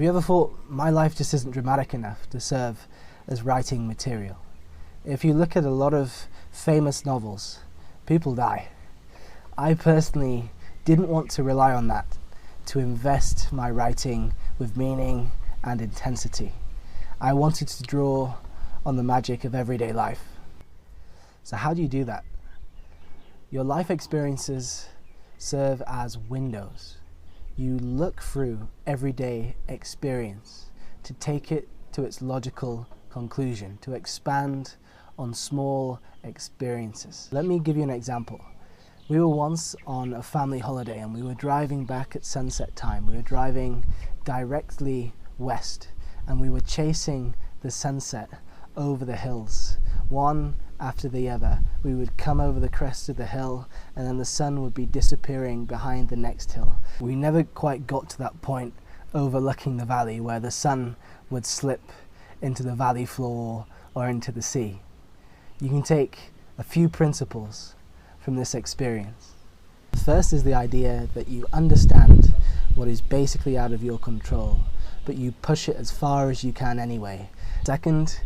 you ever thought, my life just isn't dramatic enough to serve as writing material? If you look at a lot of famous novels, people die. I personally didn't want to rely on that to invest my writing with meaning and intensity. I wanted to draw on the magic of everyday life. So how do you do that? Your life experiences serve as windows. You look through everyday experience to take it to its logical conclusion, to expand on small experiences. Let me give you an example. We were once on a family holiday and we were driving back at sunset time. We were driving directly west and we were chasing the sunset over the hills, one after the other. We would come over the crest of the hill and then the sun would be disappearing behind the next hill. We never quite got to that point overlooking the valley where the sun would slip into the valley floor or into the sea. You can take a few principles from this experience. The first is the idea that you understand what is basically out of your control, but you push it as far as you can anyway. Second,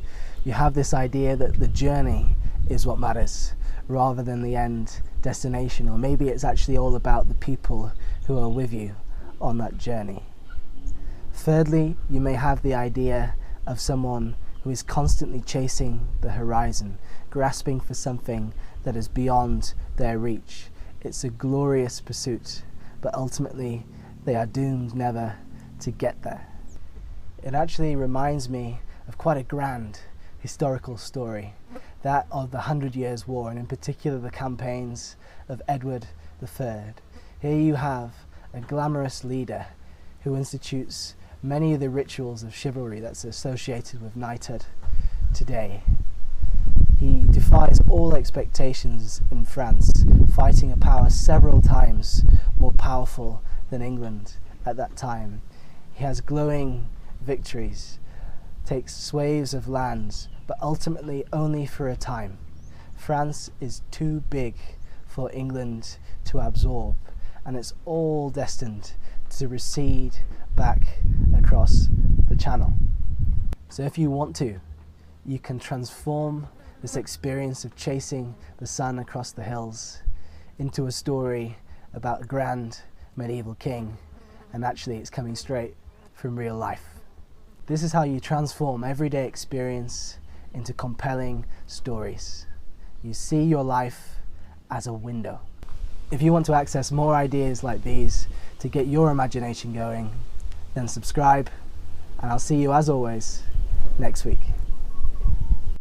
you have this idea that the journey is what matters rather than the end destination, or maybe it's actually all about the people who are with you on that journey. Thirdly, you may have the idea of someone who is constantly chasing the horizon, grasping for something that is beyond their reach. It's a glorious pursuit, but ultimately they are doomed never to get there. It actually reminds me of quite a grand historical story, that of the 100 Years' War, and in particular the campaigns of Edward III. Here you have a glamorous leader who institutes many of the rituals of chivalry that's associated with knighthood today. He defies all expectations in France, fighting a power several times more powerful than England at that time. He has glowing victories, takes swathes of lands, but ultimately only for a time. France is too big for England to absorb, and it's all destined to recede back across the channel. So if you want to, you can transform this experience of chasing the sun across the hills into a story about a grand medieval king, and actually it's coming straight from real life. This is how you transform everyday experience into compelling stories. You see your life as a window. If you want to access more ideas like these to get your imagination going, then subscribe, and I'll see you as always next week.